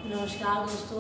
नमस्कार दोस्तों,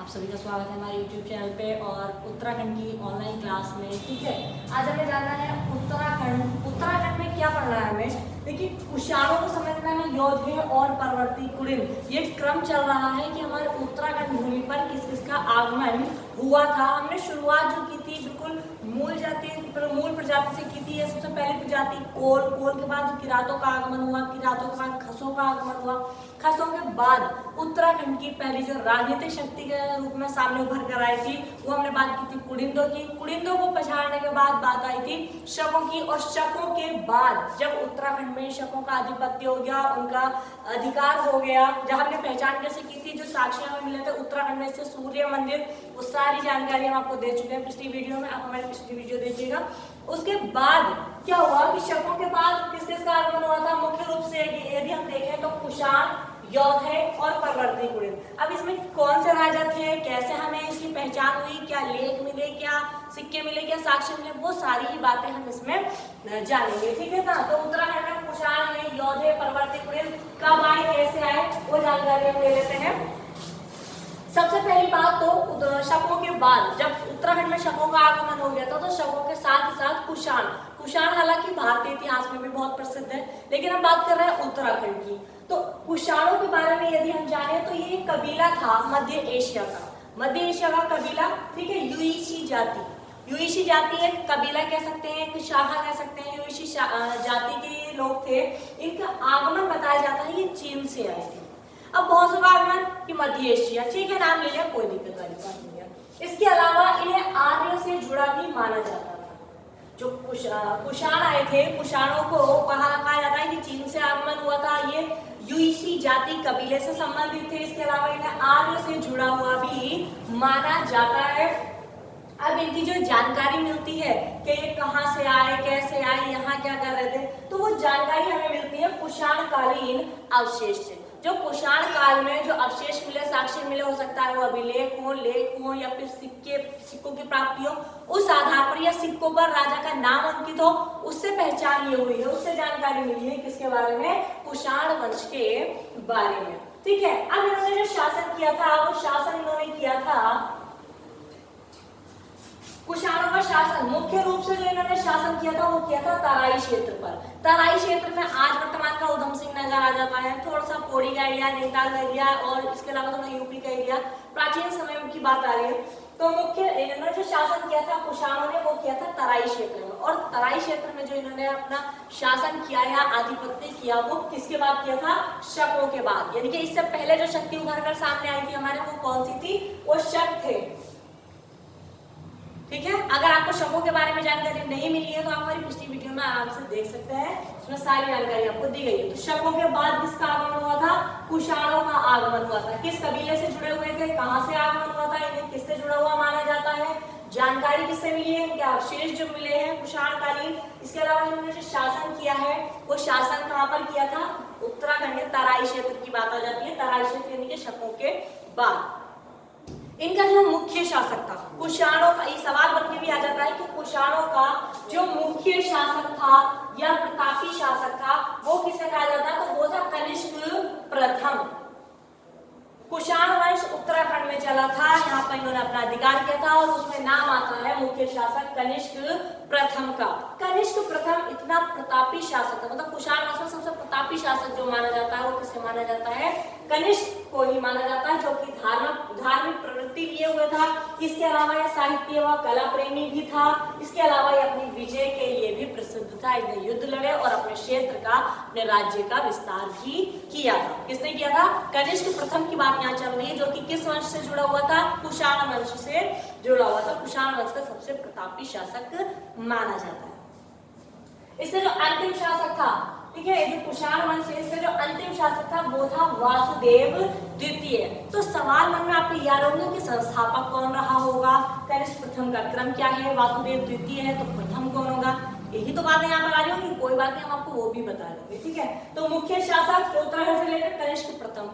आप सभी का स्वागत है हमारे YouTube चैनल पे और उत्तराखंड की ऑनलाइन क्लास में। ठीक है, आज हमें जानना है उत्तराखंड में क्या पढ़ना है हमें। देखिए, कुषाणों को समझना है, योधे और परवर्ती कुलीन। ये क्रम चल रहा है कि हमारे उत्तराखंड भूमि पर किस किस का आगमन हुआ था। हमने शुरुआत जो की थी बिल्कुल मूल प्रजाति से की थी। ये सबसे पहली प्रजाति कोल के बाद किरातों का आगमन हुआ, किरातों के बाद खसों का आगमन हुआ, खसों के बाद उत्तराखंड की पहली जो राजनीतिक शक्ति के रूप में सामने उभर कर आई थी वो हमने बात की थी कुड़िंदों की। कुड़िंदों को पछाड़ने के बाद बात आई थी शकों की, और शकों के बाद जब उत्तराखंड में शकों का आधिपत्य हो गया, उनका अधिकार हो गया, जब हमने पहचान कैसे की थी, जो साक्ष्य हमें मिले थे उत्तराखंड में से सूर्य मंदिर, वो सारी जानकारी हम आपको दे चुके हैं पिछली वीडियो में। आप हमारी पिछली वीडियो देखिएगा। उसके बाद क्या हुआ कि शकों के बाद किस किस का आगमन हुआ था। मुख्य रूप से यदि हम देखें तो कुषाण, योधे और परवर्ती कुलीन। अब इसमें कौन से राजा थे, कैसे हमें इसकी पहचान हुई, क्या लेख मिले, क्या सिक्के मिले, क्या साक्ष्य मिले, वो सारी ही बातें हम इसमें जानेंगे। ठीक है ना। तो उत्तराखंड में कुषाण है, योधे, परवर्ती कुलीन कब आए, कैसे आए, वो जानकारी हम ले लेते हैं। सबसे पहली बात तो शकों के बाद जब उत्तराखंड में शकों का आगमन हो गया था तो शकों के साथ ही साथ कुषाण हालांकि भारतीय इतिहास में भी बहुत प्रसिद्ध है, लेकिन हम बात कर रहे हैं उत्तराखंड की। तो कुषाणों के बारे में यदि हम जाने तो ये एक कबीला था मध्य एशिया का कबीला। ठीक है, यूईशी जाति एक कबीला कह सकते हैं, एक शाखा कह सकते हैं। यूईशी जाति के लोग थे। इनका आगमन बताया जाता है ये चीन से आए थे। अब बहुत से आगमन कि मध्य एशिया, ठीक है, नाम ले लिया, कोई दिक्कत वाली बात नहीं है। इसके अलावा इन्हें आर्यों से जुड़ा भी माना जाता था। जो कुषाण आए थे, कुषाणों को कहा जाता है कि चीन से आगमन हुआ था। ये यूईशी जाति कबीले से संबंधित थे। इसके अलावा इन्हें आर्यों से जुड़ा हुआ भी माना जाता है। अब इनकी जो जानकारी मिलती है कि ये कहाँ से आए, कैसे आए, यहाँ क्या कर रहे थे, तो वो जानकारी हमें मिलती है कुषाणकालीन अवशेष से। जो कुषाण काल में जो अवशेष मिले, साक्ष्य मिले, हो सकता है वो अभिलेख हो, लेख हो, या फिर सिक्कों की प्राप्ति हो, उस आधार पर या सिक्कों पर राजा का नाम अंकित हो, उससे पहचान ये हुई है, उससे जानकारी मिली है किसके बारे में, कुषाण वंश के बारे में। ठीक है। अब इन्होंने जो शासन किया था, वो शासन इन्होंने किया था, कुषाणों का शासन मुख्य रूप से जो इन्होंने शासन किया था वो किया था तराई क्षेत्र पर। तराई क्षेत्र में आज वर्तमान का उधम सिंह नगर आ जाता है, थोड़ा सा पौड़ी का एरिया, नैनीताल का एरिया, और इसके अलावा थोड़ा यूपी का एरिया। प्राचीन समय की बात आ रही है। तो मुख्य इन्होंने जो शासन किया था कुषाणों ने, वो किया था तराई क्षेत्र में। और तराई क्षेत्र में जो इन्होंने अपना शासन किया या आधिपत्य किया, वो किसके बाद किया था, शकों के बाद। यानी कि इससे पहले जो शक्ति उभर कर सामने आई थी हमारे, वो कौन सी थी, वो शक थे। ठीक है। अगर आपको शकों के बारे में जानकारी नहीं मिली है तो आप हमारी पिछली वीडियो में आराम से देख सकते हैं, उसमें सारी जानकारी आपको दी गई है। तो शकों के बाद किसका आगमन हुआ था, कुषाणों का आगमन हुआ था। किस कबीले से जुड़े हुए थे, कहां से आगमन हुआ था, इन्हें किससे जुड़ा हुआ माना जाता है, जानकारी किससे मिली है, क्या अवशेष जो मिले हैं कुषाणकालीन। इसके अलावा इन्होंने जो शासन किया है वो शासन कहां पर किया था, उत्तराखंड के तराई क्षेत्र की बात आ जाती है। तराई क्षेत्र यानी कि शकों के बाद। इनका जो मुख्य शासक था कुषाणों का, ये सवाल बन के भी आ जाता है कि कुषाणों का जो मुख्य शासक था या प्रतापी शासक था वो किसे कहा जाता है, तो वो था कनिष्क प्रथम। कुषाण वंश उत्तराखंड में चला था, यहाँ पर इन्होंने अपना अधिकार किया था, और उसमें नाम आता है मुख्य शासक कनिष्क प्रथम का। कनिष्क प्रथम इतना प्रतापी शासक है, मतलब कुषाण वंश में सबसे प्रतापी शासक जो माना जाता है वो किसे माना जाता है, कनिष्क को ही माना जाता है, जो कि धार्मिक प्रवृत्ति लिए हुए था। इसके अलावा यह साहित्य व कला प्रेमी भी था। इसके अलावा यह अपनी विजय के लिए भी प्रसिद्ध था। इसने युद्ध लड़े और अपने क्षेत्र का, अपने राज्य का विस्तार भी किया था। किसने किया था, कनिष्क प्रथम की बात यहाँ चल रही है, जो कि किस वंश से जुड़ा हुआ था, कुषाण वंश से जुड़ा हुआ था। कुषाण वंश का सबसे प्रतापी शासक माना जाता है। इससे जो अंतिम शासक था, ठीक है, जो कुषाण वंश है, इसका जो अंतिम शासक था वो था वासुदेव द्वितीय। तो सवाल मन में आपको याद होगा कि संस्थापक कौन रहा होगा, कनिष्क प्रथम का क्रम क्या है, वासुदेव द्वितीय है तो प्रथम कौन होगा, यही तो बातें यहाँ पर आ रही होंगी। कोई बात नहीं, हम आपको वो भी बता देंगे। ठीक है। तो मुख्य शासक उत्तराखंड से लेकर कनिष्क प्रथम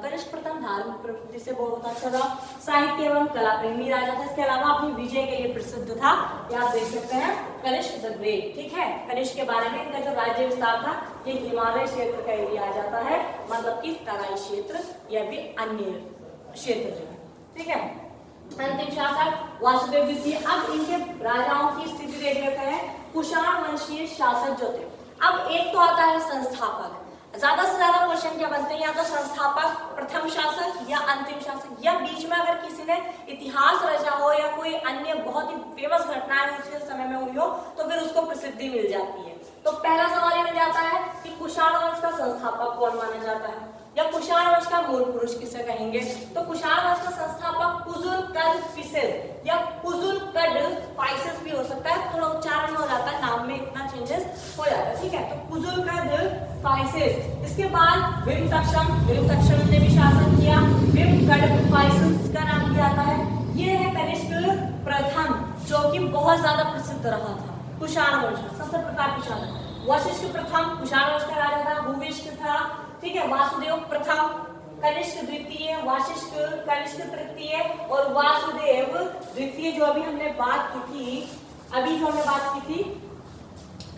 धार्मिक प्रवृत्ति से बहुत अच्छा था, साहित्य एवं कला प्रेमी राजा था। इसके अलावा अपनी विजय के लिए प्रसिद्ध था, ये आप देख सकते हैं, कनिष्क द ग्रेट। ठीक है। कनिष्क के बारे में इनका जो राज्य विस्तार था ये हिमालय क्षेत्र का एरिया आ जाता है, मतलब कि तराई क्षेत्र या भी अन्य क्षेत्र जो है, ठीक है। अंतिम शासक वासुदेव द्वितीय। अब इनके राजाओं की स्थिति देख लेते हैं। कुषाण वंशीय शासक जो थे, अब एक तो आता है संस्थापक। ज्यादा से ज्यादा क्वेश्चन क्या बनते हैं, या तो संस्थापक, प्रथम शासक या अंतिम शासक, या बीच में अगर किसी ने इतिहास रचा हो या कोई अन्य बहुत ही फेमस घटनाएं उसके समय में हुई हो तो फिर उसको प्रसिद्धि मिल जाती है। तो पहला सवाल ये मिल जाता है कि कुषाण वंश का संस्थापक कौन माना जाता है, या कुषाण वंश का मूल पुरुष किसे कहेंगे। तो कुषाण वंश का संस्थापक कुजुल-कड-पिसेस या कुजुल-कड-पाइसेस भी हो सकता है, थोड़ा उच्चारण में हो जाता है, नाम में इतना चेंजेस हो जाता है, ठीक है। तो कुजुल-कड-पाइसेस। इसके बाद विरुतक्षम, विरुतक्षम ने भी शासन किया। विरुकड-पाइसेस का नाम क्या आता है, ये है कनिष्क प्रथम, जो कि बहुत ज्यादा प्रसिद्ध रहा था कुषाण वंश में, सबसे प्रतापी शासक। वशिष्ठ प्रथम कुषाण वंश का राजा था। भूमिष्ठ था, ठीक है। वासुदेव प्रथम, कनिष्क द्वितीय, वशिष्ठ, कनिष्क तृतीय और वासुदेव द्वितीय, जो अभी हमने बात की थी, अभी जो हमने बात की थी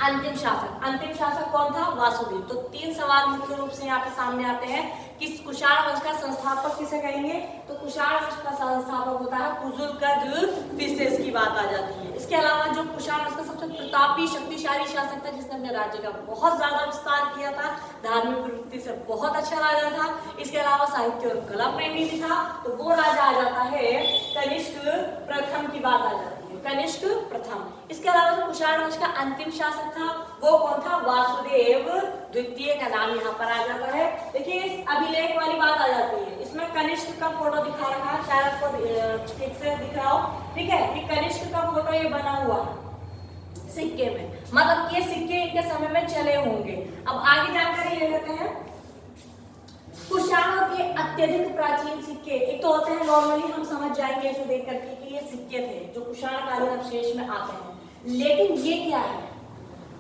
अंतिम शासक। अंतिम शासक कौन था, वासुदेव। तो 3 सवाल मुख्य रूप से यहाँ पे सामने आते हैं कि कुषाण वंश का संस्थापक किसे कहेंगे। तो कुषाण वंश का संस्थापक होता है कुजुल-कड-पिसेस की बात आ जाती है। इसके अलावा जो कुषाण वंश का सबसे प्रतापी शक्तिशाली शासक था, जिसने अपने राज्य का बहुत ज्यादा विस्तार किया था, धार्मिक प्रवृत्ति से बहुत अच्छा राजा था, इसके अलावा साहित्य और कला प्रेमी भी था, तो वो राजा आ जाता है कनिष्क प्रथम की बात आ जाती है, कनिष्क प्रथम। इसके अलावा जो कुषाण वंश का अंतिम शासक था वो कौन था, वासुदेव द्वितीय का नाम यहाँ पर आ जाता है। देखिए अभिलेख वाली बात आ जाती है, इसमें कनिष्क का फोटो दिखा रखा है, शायद आपको ठीक से दिख रहा हो, ठीक है। कि कनिष्क का फोटो ये बना हुआ है सिक्के में, मतलब ये सिक्के इनके समय में चले होंगे। अब आगे जानकारी ले लेते हैं। कुषाणों के अत्यधिक प्राचीन सिक्के एक तो होते हैं, नॉर्मली हम समझ जाएंगे इसे देख करके कि ये सिक्के थे जो कुषाण कालीन अवशेष में आते हैं, लेकिन ये क्या है,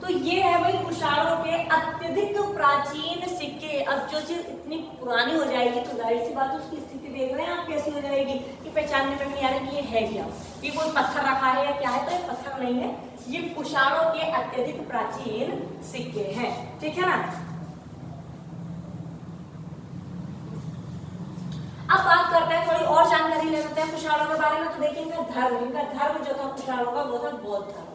तो ये है भाई कुषाणों के अत्यधिक प्राचीन सिक्के। अब जो चीज इतनी पुरानी हो जाएगी तो जाहिर सी बात है उसकी स्थिति देख रहे हैं आप कैसी हो जाएगी कि पहचानने में नहीं आ रहा कि ये है क्या, ये कोई पत्थर रखा है या क्या है। तो ये पत्थर नहीं है, ये कुषाणों के अत्यधिक प्राचीन सिक्के हैं, ठीक है ना। अब बात करते हैं, थोड़ी और जानकारी ले लेते हैं कुषाणों के बारे में। तो देखिए इनका धर्म जो था कुषाणों का वो था बौद्ध धर्म।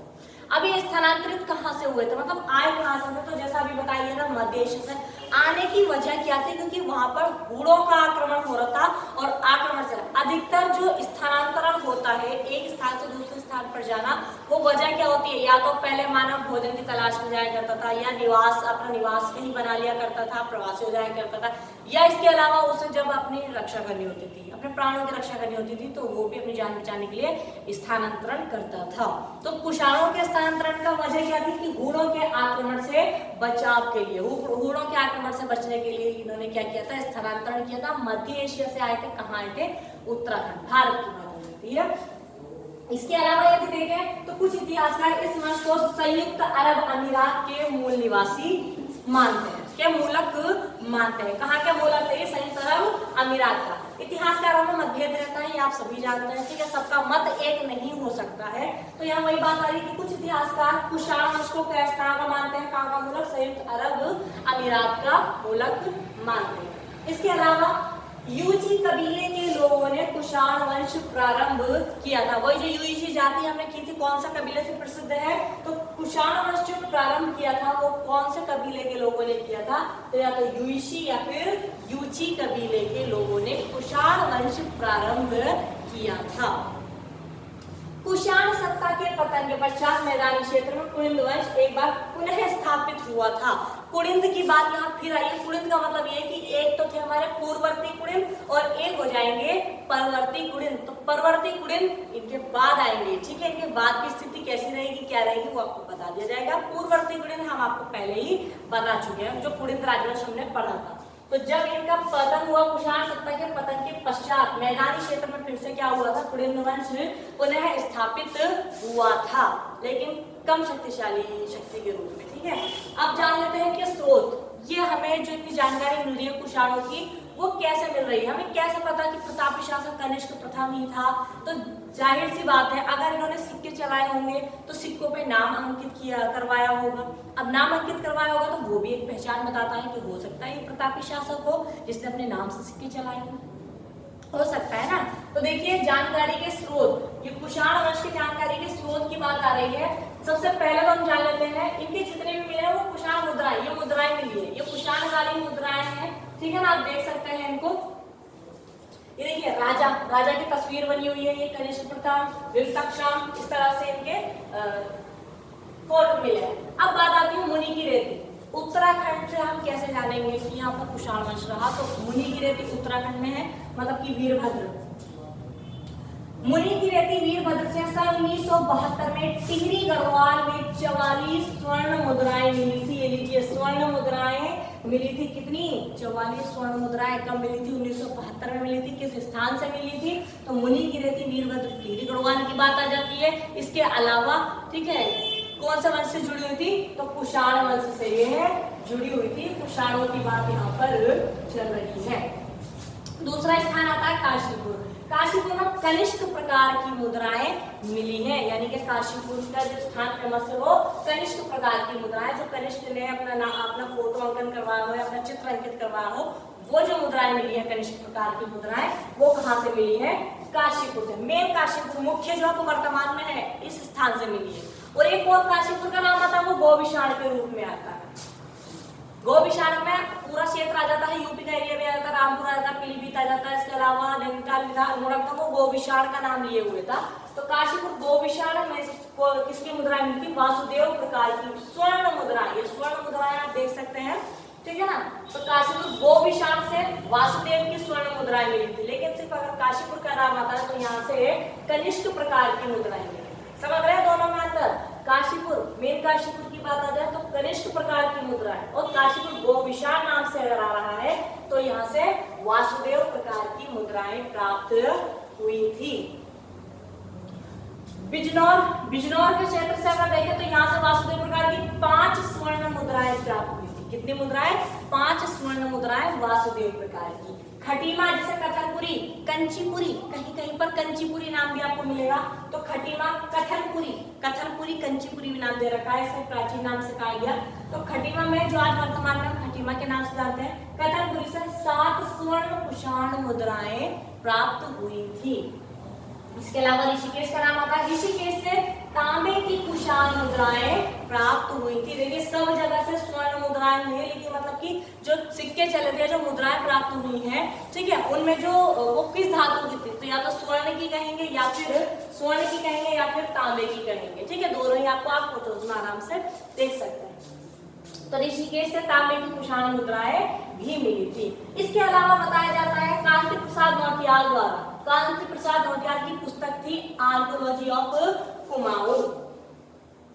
अब ये स्थानांतरित कहाँ से हुए थे, मतलब आए कहाँ से, तो जैसा अभी बताइए ना मध्य एशिया से। आने की वजह क्या थी, क्योंकि वहां पर हूणों का आक्रमण हो रहा था, और आक्रमण से अधिकतर जो स्थानांतरण होता है एक स्थान से दूसरे स्थान पर जाना, वो वजह क्या होती है, या तो पहले मानव भोजन की तलाश में जाया करता था, या अपना निवास कहीं बना लिया करता था, प्रवासी हो जाया करता था, या इसके अलावा उसे जब अपनी रक्षा करनी होती थी, अपने प्राणों की रक्षा करनी होती थी, तो वो भी अपनी जान बचाने के लिए स्थानांतरण करता था। तो कुषाणों के स्थानांतरण का वजह क्या थी कि हूणों के आक्रमण से बचाव के लिए, हूणों के आक्रमण से बचने के लिए इन्होंने क्या किया था, स्थानांतरण किया था। मध्य एशिया से आए थे, कहाँ आए थे, उत्तराखंड, भारत की बात हो रही है। इसके अलावा यदि देखें तो कुछ इतिहासकार इस वंश को संयुक्त अरब अमीरात के मूल निवासी मानते हैं, क्या मूलक मानते हैं। कहाँ के मूलक थे, संयुक्त अरब अमीरात का। इतिहासकारों में मतभेद रहता है, ये आप सभी जानते हैं, ठीक है, सबका मत एक नहीं हो सकता है। तो यहाँ वही बात आ रही है कि कुछ इतिहासकार कुषाण वंश को कहाँ का मानते हैं, कहाँ का मूलक, संयुक्त अरब अमीरात का मूलक मानते हैं। इसके अलावा यूची कबीले के लोगों ने कुषाण वंश प्रारंभ किया था। वही जो यूची जाति हमने की थी, कौन सा कबीले से प्रसिद्ध है, तो कुषाण वंश जो प्रारंभ किया था वो कौन से कबीले के लोगों ने किया था, तो या तो यूशी या फिर यूची कबीले के लोगों ने कुषाण वंश प्रारंभ किया था। कुषाण सत्ता के पतन के पश्चात मैदानी क्षेत्र में कुलिंद वंश एक बार पुनः स्थापित हुआ था। कुलिंद की बात यहाँ फिर आई है। कुलिंद का मतलब ये है कि एक तो थे हमारे पूर्ववर्ती कुलिंद और एक हो जाएंगे परवर्ती कुलिंद। तो परवर्ती कुलिंद इनके बाद आएंगे, ठीक है। इनके बाद की स्थिति कैसी रहेगी, क्या रहेगी, वो आपको बता दिया जाएगा। पूर्ववर्ती कुलिंद हम आपको पहले ही बता चुके हैं, जो कुलिंद राजवंश हमने पढ़ा था। तो जब इनका पतन हुआ, कुषाण सत्ता के पतन के पश्चात मैदानी क्षेत्र में फिर से क्या हुआ था, कुलिंद वंश पुनः स्थापित हुआ था, लेकिन कम शक्तिशाली शक्ति के रूप में, ठीक है। अब जान लेते हैं कि स्रोत, ये हमें जो इतनी जानकारी मिल रही है कुषाणों की वो कैसे मिल रही है, हमें कैसे पता कि प्रतापी शासक कनिष्क प्रथम ही था। तो जाहिर सी बात है, अगर इन्होंने सिक्के चलाए होंगे तो सिक्कों पे नाम अंकित करवाया होगा। अब नाम अंकित करवाया होगा तो वो भी एक पहचान बताता है कि हो सकता है ये प्रतापी शासक हो जिसने अपने नाम से सिक्के चलाए हो। हो सकता है ना। तो देखिए जानकारी के स्रोत, ये कुषाण वंश की जानकारी के स्रोत की बात आ रही है। सबसे पहले तो हम जान लेते हैं इनके जितने भी मिले हैं वो कुषाण मुद्राएं, ये मुद्राएं मिली है, ये कुषाणकालीन मुद्राएं हैं, ठीक है ना। आप देख सकते हैं इनको, ये देखिए राजा की तस्वीर बनी हुई है, ये कनिष्क प्रथम, विरक्तक्षम, इस तरह से इनके फोटो मिले हैं। अब बात आती है मुनि की रेती। उत्तराखंड से हम कैसे जानेंगे कि यहाँ पर कुषाण वंश रहा, तो मुनि की रेती उत्तराखंड में है, मतलब कि वीरभद्र। मुनि की रेती वीरभद्र से सन 1972 में टिहरी गढ़वाल में 44 स्वर्ण मुद्राएं मिली थी। ये लीजिए स्वर्ण मुद्राएं मिली थी, कितनी 44 स्वर्ण मुद्राएं कब मिली थी, 1972 में मिली थी। किस स्थान से मिली थी, तो मुनि की रेती वीरभद्र टिहरी गढ़वाल की बात आ जाती है। इसके अलावा ठीक है कौन सा वंश से जुड़ी हुई थी, तो कुषाण वंश से ये जुड़ी हुई थी। कुषाणों की बात यहाँ पर चल रही है। दूसरा स्थान आता है काशीपुर। काशीपुर में कनिष्क प्रकार की मुद्राएं मिली हैं, यानी कि काशीपुर का जो स्थान फेमस है वो कनिष्क प्रकार की मुद्राएं, जो कनिष्क ने अपना फोटो अंकन करवाया हो या अपना चित्र अंकित करवाया हो, वो जो मुद्राएं मिली है कनिष्क प्रकार की मुद्राएं, वो कहाँ से मिली है, काशीपुर से। मेन काशीपुर मुख्य जो वर्तमान में है इस स्थान से मिली है। और एक और काशीपुर का नाम आता है वो गोविशाण के रूप में आता है। गोविशाण में पूरा क्षेत्र आ जाता है, यूपी का एरिया में आ जाता है, रामपुर आ जाता है, पीलीभीत आ जाता है, इसके अलावा नैनीताल अल्मोड़ा वो गोविशाण का नाम लिए हुए था। तो काशीपुर गोविशाण में किसकी मुद्राएं मिलती, वासुदेव प्रकार की स्वर्ण मुद्राएं, ये स्वर्ण मुद्राएं आप देख सकते हैं, ठीक है ना। तो काशीपुर गोविशाण से वासुदेव की स्वर्ण मुद्राएं मिली थी। लेकिन सिर्फ अगर काशीपुर का नाम आता है तो यहाँ से कनिष्क प्रकार की मुद्राएं मिली। समझ रहे हैं दोनों में अंतर। काशीपुर मेन काशीपुर की बात आ जाए तो कनिष्क प्रकार की मुद्रा है, और काशीपुर गोविशाण नाम से अगर आ रहा है तो यहाँ से वासुदेव प्रकार की मुद्राएं प्राप्त हुई थी। बिजनौर के क्षेत्र से अगर देखें तो यहाँ से वासुदेव प्रकार की 5 स्वर्ण मुद्राएं प्राप्त हुई थी। कितनी मुद्राएं, 5 स्वर्ण मुद्राएं वासुदेव प्रकार की। खटीमा जैसे कथनपुरी, कंचीपुरी, कहीं कहीं पर कंचीपुरी नाम भी आपको मिलेगा, तो खटीमा कथनपुरी कंचीपुरी भी नाम दे रखा है, इसे प्राचीन नाम से कहा गया। तो खटीमा में जो आज वर्तमान में हम खटीमा के नाम से जानते हैं, कथनपुरी से 7 स्वर्ण कुषाण मुद्राएं प्राप्त हुई थी। इसके अलावा ऋषिकेश का नाम आता है, ऋषिकेश से तांबे की कुषाण मुद्राएं प्राप्त हुई थी। देखिए सब जगह से स्वर्ण मुद्राएं हुई है, लेकिन मतलब कि जो सिक्के चले थे, जो मुद्राएं प्राप्त हुई हैं, ठीक है, उनमें जो वो किस धातु की थी, तो या तो स्वर्ण की कहेंगे या फिर स्वर्ण की कहेंगे या फिर तांबे की कहेंगे, ठीक है, दोनों ही आपको आप फोटोज में आराम से देख सकते हैं। तो ऋषिकेश से तांबे की कुषाण मुद्राएं भी मिली थी। इसके अलावा बताया जाता है कांति प्रसाद नौटियाल द्वारा, कांति प्रसाद नौटियाल की पुस्तक थी archaeology of Kumaon.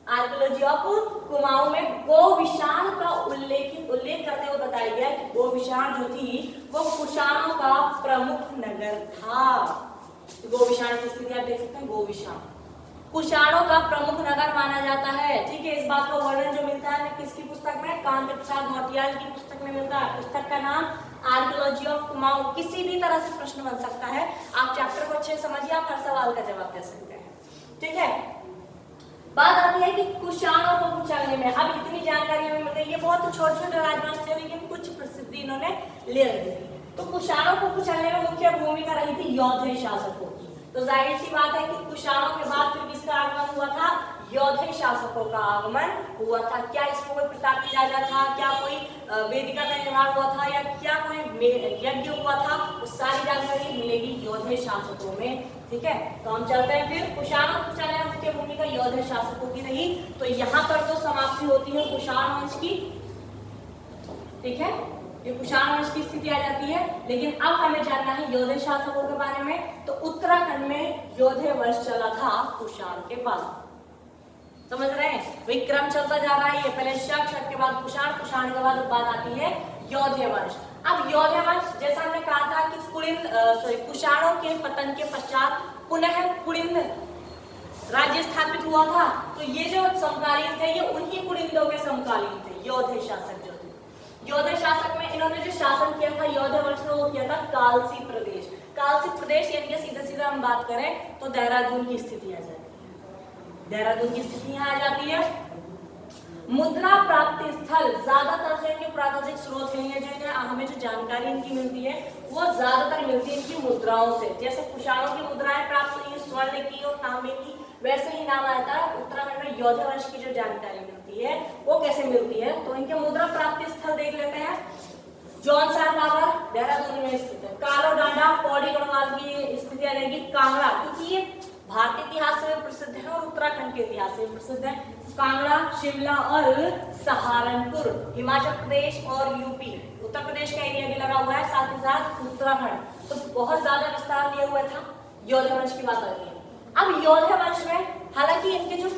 Archaeology of Kumaon में गोविशाण का उल्लेख करते हुए बताया गया कि गोविशाण जो थी वो कुषाणों का प्रमुख नगर था। गोविशाण की स्थिति आप देख सकते हैं, गोविशाण कुषाणों का प्रमुख नगर माना जाता है, ठीक है। इस बात का वर्णन जो मिलता है किसकी पुस्तक में, कांति प्रसाद नौटियाल की पुस्तक में मिलता है। पुस्तक का नाम आर्कियोलॉजी ऑफ कुमाऊं। किसी भी तरह से प्रश्न बन सकता है, आप चैप्टर को अच्छे समझिए, आप हर सवाल का जवाब दे सकते हैं, ठीक है। बात आती है कि कुषाणों को कुचलने में, अब इतनी जानकारी हमें मिल गई, ये बहुत छोटे-छोटे राजवंश थे लेकिन कुछ प्रसिद्धि इन्होंने ले रखी थी। तो कुषाणों को कुचलने में मुख्य भूमिका रही थी यौधेय शासकों की। तो जाहिर सी बात है कि कुषाणों के बाद फिर किसका आगमन हुआ था, यौधेय शासकों का आगमन हुआ था। क्या इसमें कोई प्रतापी राजा था, क्या कोई वेदिका का निर्माण हुआ था, या क्या कोई यज्ञ हुआ था, वो सारी जानकारी मिलेगी यौधेय शासकों में, ठीक है। तो हम चलते हैं फिर कुषाण कुचलने में मुख्य भूमिका यौधेय शासकों की रही। तो यहाँ पर तो समाप्ति होती है कुषाण वंश की, ठीक है, ये कुषाण वंश की स्थिति आ जाती है। लेकिन अब हमें जानना है यौधेय शासकों के बारे में। तो उत्तराखंड में यौधेय वंश चला था कुषाण के बाद, समझ रहे हैं, वही क्रम चलता जा रहा है। ये पहले शक के बाद कुषाण, कुषाण के बाद बात आती है यौधेय वंश। अब यौधेय वंश जैसा हमने कहा था कि कुषाणों के पतन के पश्चात पुनः कुलिंद राज्य स्थापित हुआ था। तो ये जो समकालीन थे ये उन्हीं कुलिंदों के समकालीन थे, यौधेय शासक जो थे। यौधेय शासक में इन्होंने जो शासन किया था यौधेय वंश में, वो किया था कालसी प्रदेश। कालसी प्रदेश यानी कि सीधे सीधे हम बात करें तो देहरादून की स्थिति आ जाती है, देहरादून की स्थिति यहाँ आ जाती है। मुद्रा प्राप्ति स्थल, ज्यादातर जो इनके प्राकृतिक स्रोत हैं, जो इन्हें हमें जो जानकारी इनकी मिलती है वो ज्यादातर मिलती है इनकी मुद्राओं से। जैसे कुषाणों की मुद्राएं प्राप्त हुई स्वर्ण की और तांबे की, वैसे ही नाम आता है उत्तराखंड में योद्धा वंश की जो जानकारी मिलती है वो कैसे मिलती है। तो इनके मुद्रा प्राप्ति स्थल देख लेते हैं। जौनसार बाबर देहरादून में स्थित है। कालो डांडा पौड़ी गढ़वाल की स्थिति रहेगी। कांगड़ा, क्योंकि ये भारतीय इतिहास में प्रसिद्ध है और उत्तराखंड के इतिहास में प्रसिद्ध है। कांगड़ा, शिमला और सहारनपुर हिमाचल प्रदेश और यूपी, उत्तर प्रदेश का एरिया भी लगा हुआ है, साथ ही साथ उत्तराखंड। तो बहुत ज्यादा विस्तार लिया हुआ था। योद्धा वंश की बात आ रही है। अब योद्धा वंश में हालांकि इनके जो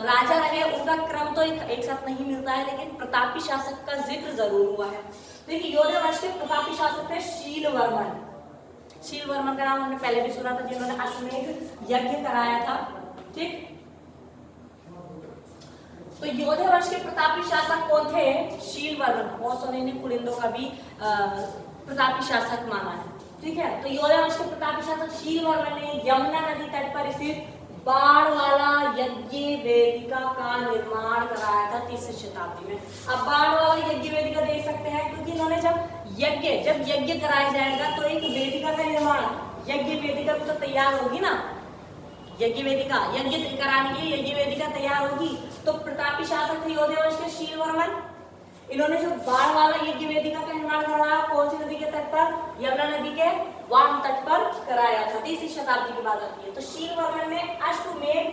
राजा रहे उनका क्रम तो एक साथ नहीं मिलता है, लेकिन प्रतापी शासक का जिक्र जरूर हुआ है। देखिए योद्धा वंश के प्रतापी शासक थे शीलवर्मन। शीलवर्मन का नाम हमने पहले भी सुना था, जिन्होंने अश्वमेध यज्ञ कराया था। ठीक, तो योद्धा वंश के प्रतापी शासक कौन थे? शीलवर्मन। बहुत सारे ने कुलिंदों का भी प्रतापी शासक माना है। ठीक है, तो योद्धा वंश के प्रतापी शासक शीलवर्मन ने यमुना नदी तट पर स्थित बाणवाला यज्ञ वेदिका का निर्माण कराया था 3वीं शताब्दी में। अब बाणवाला यज्ञ वेदिका देख सकते हैं, क्योंकि इन्होंने जब यज्ञ कराया जाएगा तो एक वेदिका का निर्माण, यज्ञ वेदिका भी तो तैयार होगी ना, यज्ञ वेदिका, यज्ञ कराने के लिए यज्ञ वेदिका तैयार होगी। तो प्रतापी शासक थे योद्धा वंश के शीलवर्मन। इन्होंने जो बाणवाला यज्ञ वेदिका का निर्माण कराया कौन सी नदी के तट पर? यमुना नदी के वाम तट पर कराया था। 3वीं शताब्दी की बात आती है। तो शीलवर्मन ने अश्वमेध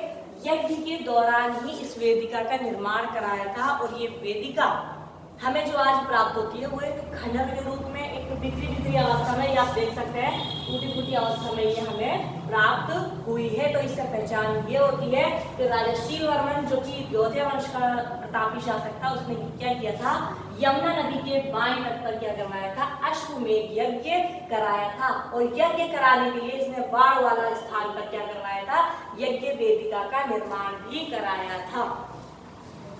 यज्ञ के दौरान ही इस वेदिका का निर्माण कराया था। और ये वेदिका हमें जो आज प्राप्त होती है वो एक खंडर के रूप में, एक बिखरी अवस्था में, आप देख सकते हैं टूटी फूटी अवस्था में ये हमें प्राप्त हुई है। तो इससे पहचान ये होती है कि राजा शीलवर्मन जो कि योद्धा वंश का प्रतापी शासक था, उसने क्या किया था? यमुना नदी के बाएं तट पर क्या करवाया था? अश्वमेध यज्ञ कराया था। और यज्ञ कराने के लिए इसने बाण वाला स्थान पर क्या करवाया था? यज्ञ वेदिका का निर्माण भी कराया था।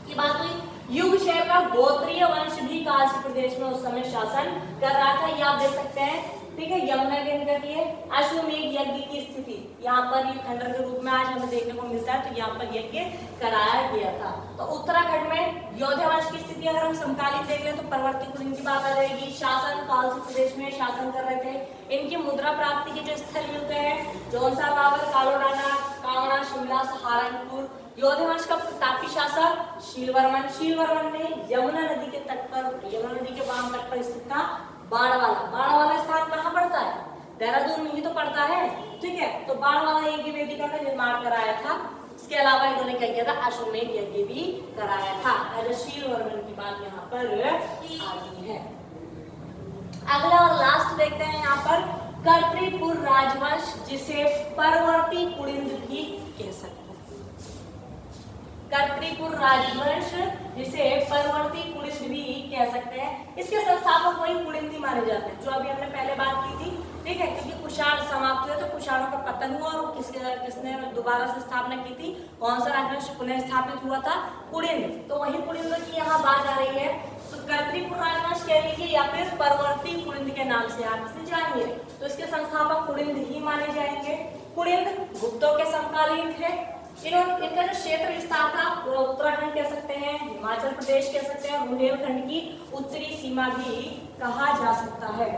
ये बात हुई। युगशय का गोत्रीय वंश भी काशी प्रदेश में उस समय शासन कर रहा था, ये आप देख सकते हैं। ठीक है, यमुना के निकट ये अश्वमेध यज्ञ की स्थिति यहाँ पर ये खंडर के रूप में आज हमें देखने को मिलता है। तो यहाँ पर यज्ञ कराया गया था। तो उत्तराखंड में योद्धा वंश की स्थिति अगर हम समकालीन देख लें तो परवर्ती कुलीन की बात आ जाएगी। शासन कालसी प्रदेश में शासन कर रहे थे। इनकी मुद्रा प्राप्ति के जो स्थल मिलते हैं जौनसार बाबर, कालो डांडा, कांगड़ा, शिमला, सहारनपुर। योद्धा वंश का प्रतापी शासक शीलवर्मन। शीलवर्मन ने यमुना नदी के तट पर, यमुना नदी के वाम तट पर स्थित था बाणवाला स्थान कहाँ पड़ता है? देहरादून में ही तो पड़ता है। ठीक है, तो बाणवाला यज्ञ वेदिका का निर्माण कराया था। इसके अलावा इन्होंने क्या किया था? अश्वमेध यज्ञ भी कराया था। शीलवर्मन की बात यहाँ पर आती है। अगला और लास्ट देखते हैं यहाँ पर कर्तृपुर राजवंश, जिसे परवर्ती कुलिंद भी कह सकते हैं। कर्तृपुर राजवंश जिसे परवर्ती कुलिंद भी कह सकते हैं। इसके संस्थापक वही कुलिंदी माने जाते हैं जो अभी हमने पहले बात की थी। ठीक है, क्योंकि कुषाण समाप्त हुए तो कुषाणों का पतन हुआ और किसने दोबारा से स्थापना की थी? कौन सा राजवंश पुनः स्थापित हुआ था? कुलिंद। तो वही कुलिंद की यहाँ बात आ रही है। तो कर्तृपुर राजवंश कह लीजिए या फिर परवर्ती कुलिंद के नाम से आप इसे जानिए। तो इसके संस्थापक कुलिंद ही माने जाएंगे। कुलिंद गुप्तों के समकालीन थे। इनका जो क्षेत्र विस्तार था वो उत्तराखंड कह सकते हैं, हिमाचल प्रदेश कह सकते हैं, बुंदेलखंड की उत्तरी सीमा भी कहा जा सकता है,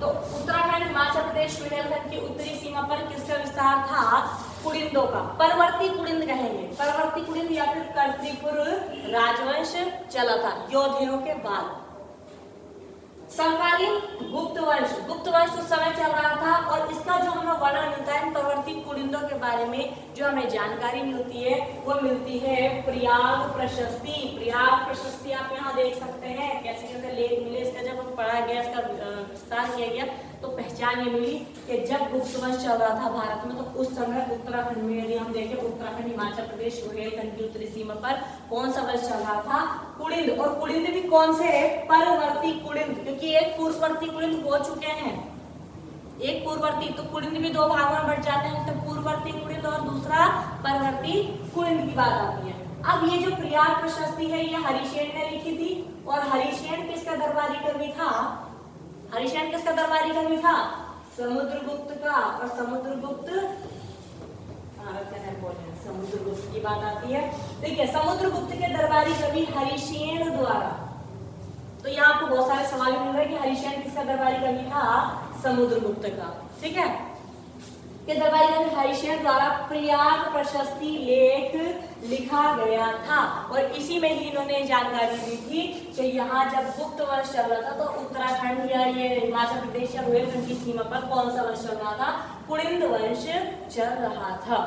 तो उत्तराखंड, हिमाचल प्रदेश, बुंदेलखंड की उत्तरी सीमा पर किसका विस्तार था? कुलिंदों का। परवर्ती कुलिंद कहेंगे, परवर्ती कुलिंद या फिर कर्तृपुर राजवंश चला था योद्धाओं के बाद। समकालीन गुप्त वंश उस समय चल रहा था और इसका जो हमें वर्णन मिलता है परवर्ती कुलिंदों के बारे में जो हमें जानकारी मिलती है वो मिलती है प्रयाग प्रशस्ति। प्रयाग प्रशस्ति आप यहाँ देख सकते हैं कैसे कैसे लेख मिले। इसका जब हम पढ़ा गया, इसका विस्तार किया गया तो पहचान ये मिली कि जब गुप्त वंश चल रहा था भारत में तो उस समय उत्तराखंड में, यदि हम देखें उत्तराखंड, हिमाचल प्रदेश, बुंदेलखंड की उत्तरी सीमा पर कौन सा वंश चल रहा था? कुलिंद। और कुलिंद भी कौन से? परवर्ती कुलिंद, क्योंकि एक पूर्ववर्ती कुलिंद हो चुके हैं, एक पूर्ववर्ती, तो कुलिंद भी दो भागों में बढ़ जाते हैं, तो पूर्ववर्ती कुलिंद और दूसरा परवर्ती कुलिंद की बात आती है। अब ये जो प्रयाग प्रशस्ति है ये हरिशेन ने लिखी थी और हरिशेन किसका दरबारी कर्मी था? हरिशेन किसका दरबारी कर्मी था? समुद्रगुप्त का। और समुद्रगुप्त भारत का समुद्रगुप्त की बात आती है। देखिए समुद्रगुप्त के दरबारी कवि हरिशेन द्वारा, तो यहाँ आपको बहुत सारे सवाल मिल रहे हैं कि हरिशेन किसका दरबारी कवि था? समुद्रगुप्त का। ठीक है, के दरबारी कवि हरिशेन द्वारा प्रयाग प्रशस्ति लेख लिखा गया था और इसी में ही इन्होंने जानकारी दी थी कि यहाँ जब गुप्त वंश चल रहा था तो उत्तराखंड या ये हिमाचल प्रदेश या बुंदेलखंड की सीमा पर कौन सा वंश चल रहा था? कुलिंद वंश चल रहा था।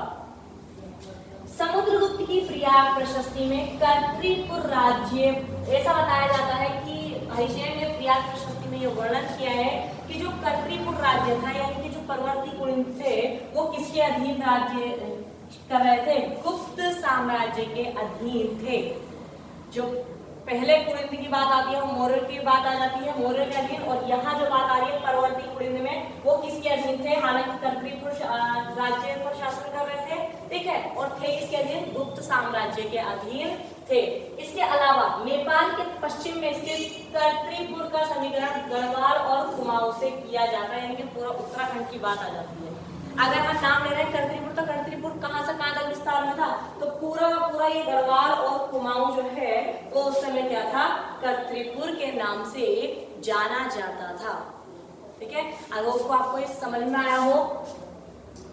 समुद्रगुप्त की प्रयाग प्रशस्ति में कर्तृपुर राज्य, ऐसा बताया जाता है कि हरिशेन ने प्रयाग प्रशस्ति में ये वर्णन किया है कि जो कर्तृपुर राज्य था यानी कि जो परवर्ती कुलिंद थे वो किसके अधीन राज्य कर रहे थे? गुप्त साम्राज्य के अधीन थे। जो पहले कुलिंद की बात आती है वो मौर्य की बात आ जाती है, मौर्य के अधीन, और यहाँ जो बात आ रही है परवर्ती कुलिंद में वो किसके अधीन थे? हालांकि कर्तृपुर राज्य पर शासन कर रहे थे, ठीक है, और थे किसके अधीन? गुप्त साम्राज्य के अधीन थे। इसके अलावा नेपाल के पश्चिम में स्थित कर्तृपुर का समीकरण गढ़वाल और कुमाऊं से किया जाता है, यानी कि पूरा उत्तराखंड की बात आ जाती है। अगर हम नाम ले रहे हैं कर्तृपुर, तो कर्तृपुर कहाँ से कहाँ तक विस्तार में था? तो पूरा पूरा ये गढ़वाल और कुमाऊं जो है वो उस समय क्या था? कर्तृपुर के नाम से जाना जाता था। ठीक है, अगर आपको ये समझ में आया हो,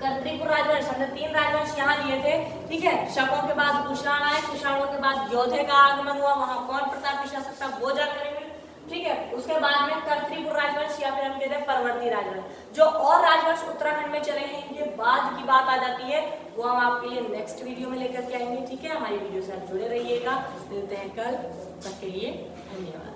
कर्तृपुर राजवंश, हमने 3 राजवंश यहाँ लिए थे। ठीक है, शकों के बाद कुषाण आए, कुषाणों के बाद योधे का आगमन हुआ, वहां कौन प्रतापी शासक था वो जानकारी मिली। ठीक है, उसके बाद में कर्तृपुर राजवंश या फिर हम कहते हैं परवर्ती राजवंश। जो और राजवंश उत्तराखंड में चले हैं इनके बाद की बात आ जाती है, वो हम आपके लिए नेक्स्ट वीडियो में लेकर के आएंगे। ठीक है, हमारी वीडियो से आप जुड़े रहिएगा। मिलते हैं कल, तब के लिए धन्यवाद।